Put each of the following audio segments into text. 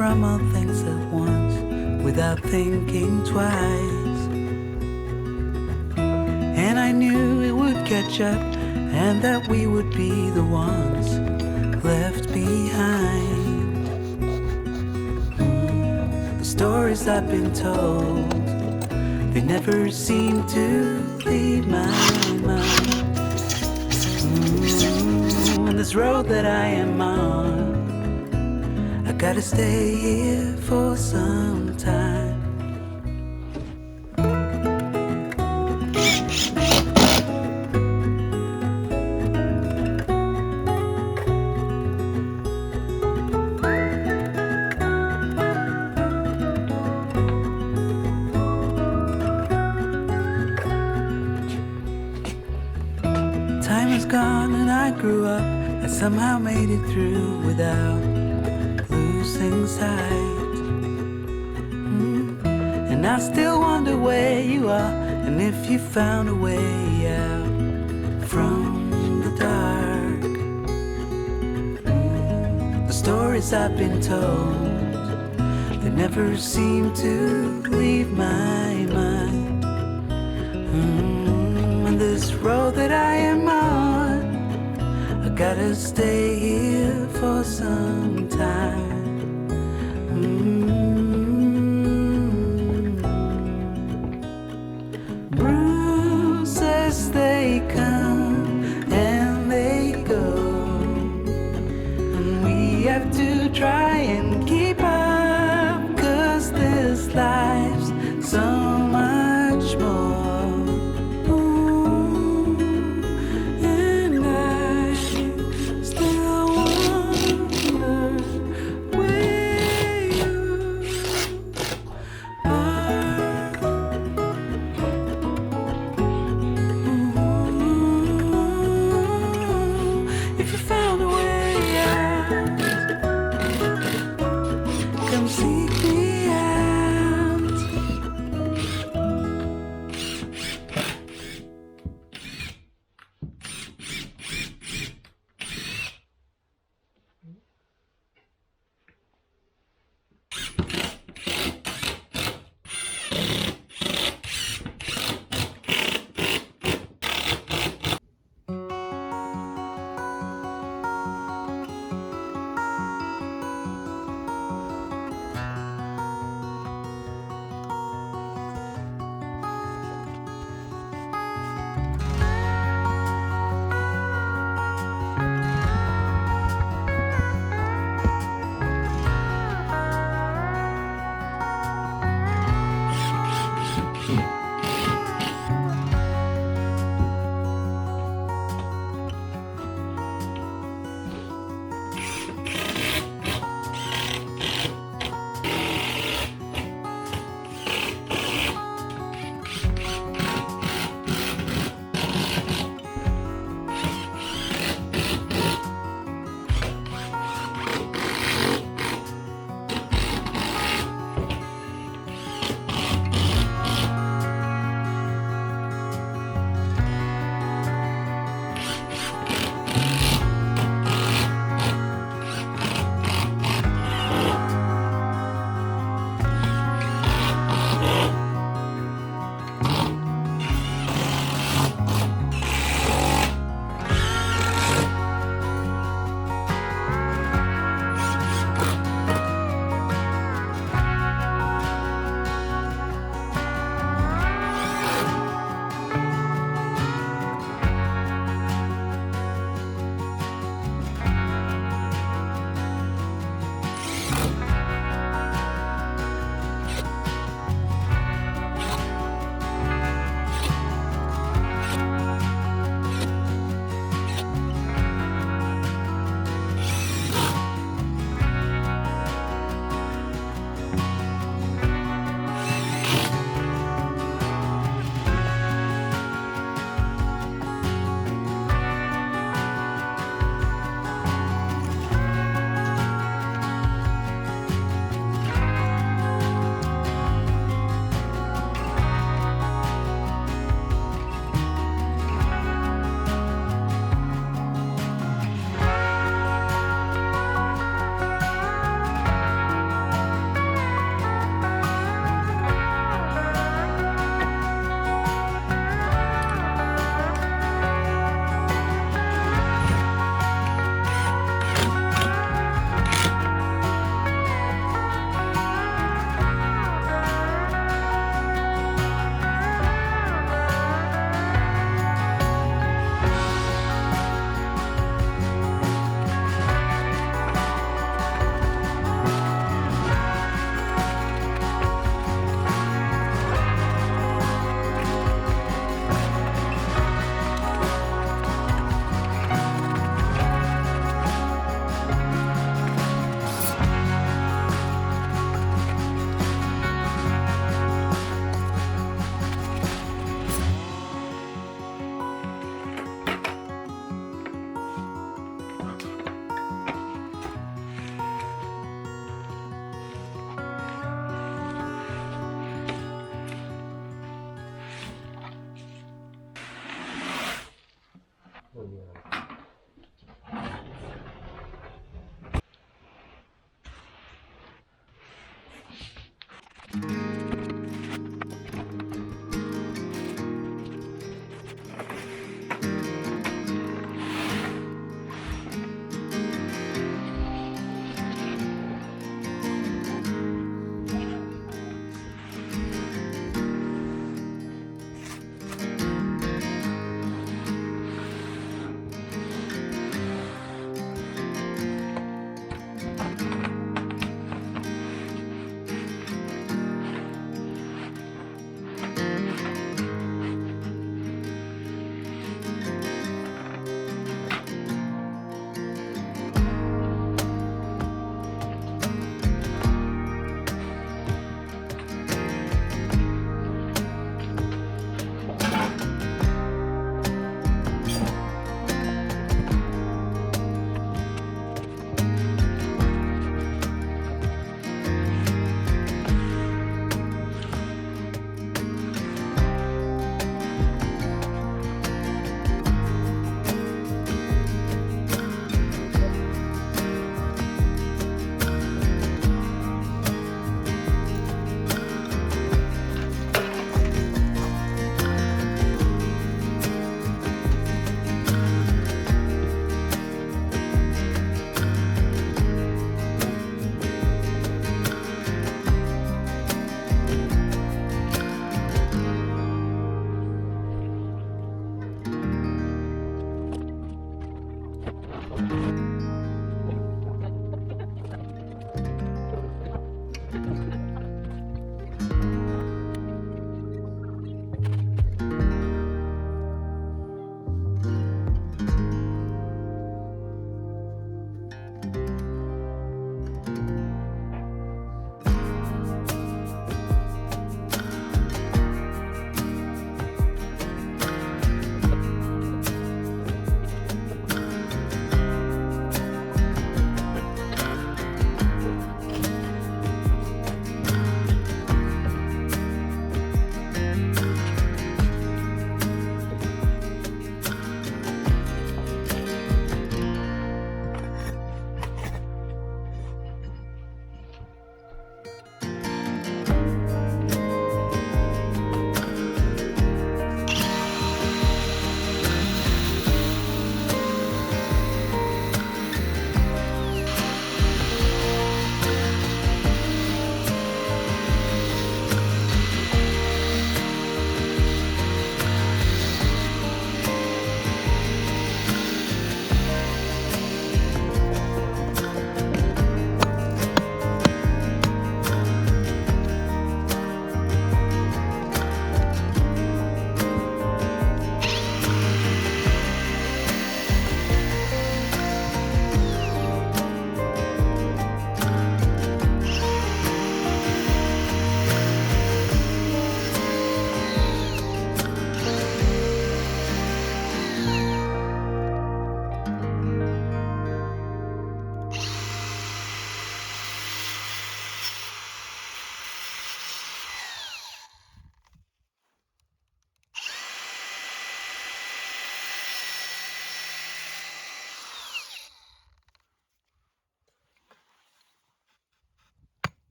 from all things at once without thinking twice. And I knew it would catch up and that we would be the ones left behind. The stories I've been told, they never seem to leave my mind. And this road that I am on, I gotta stay here for some time. Time is gone and I grew up. I somehow made it through without losing sight. And I still wonder where you are, and if you found a way out from the dark. The stories I've been told, they never seem to leave my mind. And this road that I am on, I gotta stay here for some time. Bruises, they come and they go, and we have to try and keep up, 'cause this life's so much more. And I still wonder where you are. If you found a way out, come seek me out.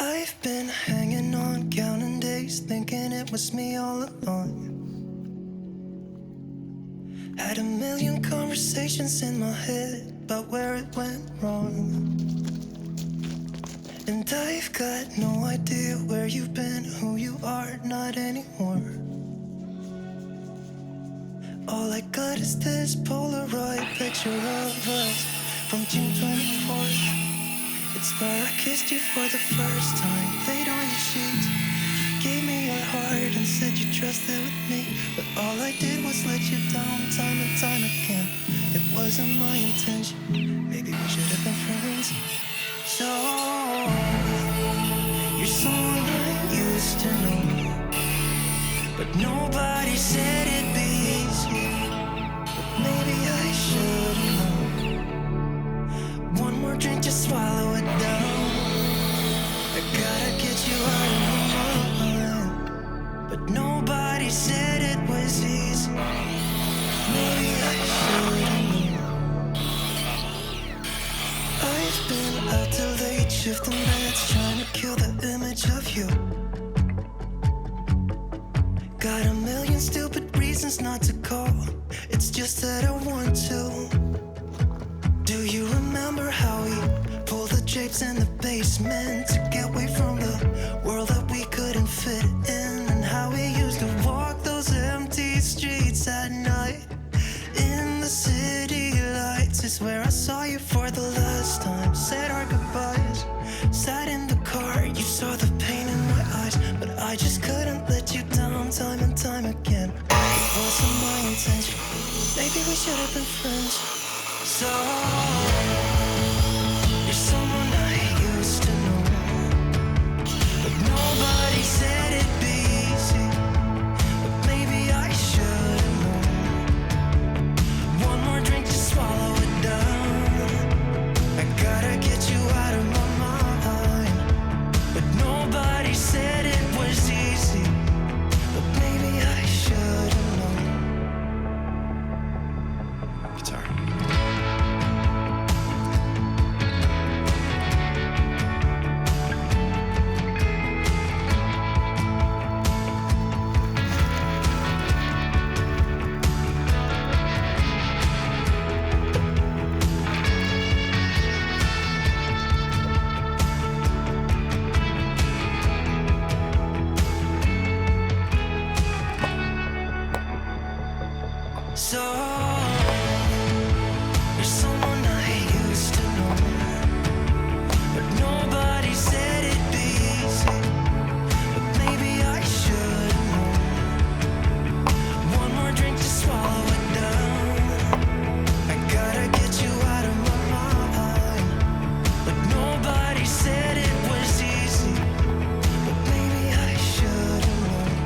I've been hanging on, counting days, thinking it was me all along. Had a million conversations in my head about where it went wrong. And I've got no idea where you've been, who you are, not anymore. All I got is this Polaroid picture of us from June 24th. It's where I kissed you for the first time, laid on your sheets. Gave me your heart and said you trusted with me, but all I did was let you down time and time again. It wasn't my intention, maybe we should have been friends. So, you're someone I used to know, but nobody said it'd be easy. But maybe I should know. One more drink, just swallow it down. I gotta get you out of my mind, but nobody said it was easy. Maybe I should know. I've been out till late, shifting beds, trying to kill the image of you. Got a million stupid reasons not to call, it's just that I want to. Do you remember how we pulled the drapes in the basement to get away from the world that we couldn't fit in? And how we used to walk those empty streets at night in the city lights is where I saw you for the last time. Said our goodbyes, sat in the car, you saw the pain in my eyes, but I just couldn't let you down time and time again. It wasn't my intention, maybe we should have been friends. So, you're someone I used to know, but nobody said it'd be easy. But maybe I should have known. One more drink to swallow it down. I gotta get you out of my mind, but nobody said it was easy. But maybe I should have known. Guitar. So, you're someone I used to know, but nobody said it'd be easy. But maybe I should know. One more drink to swallow it down. I gotta get you out of my mind, but nobody said it was easy. But maybe I should have known.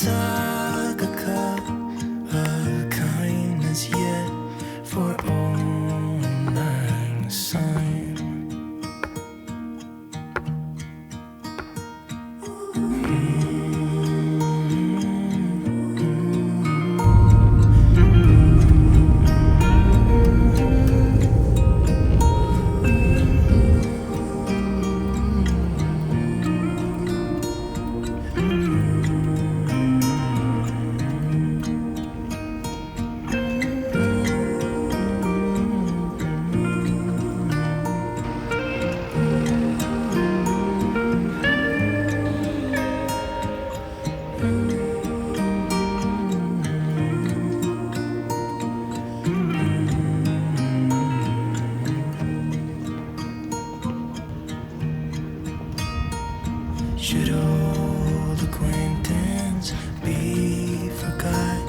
took a cup of kindness yet for all mankind. Should old acquaintance be forgot?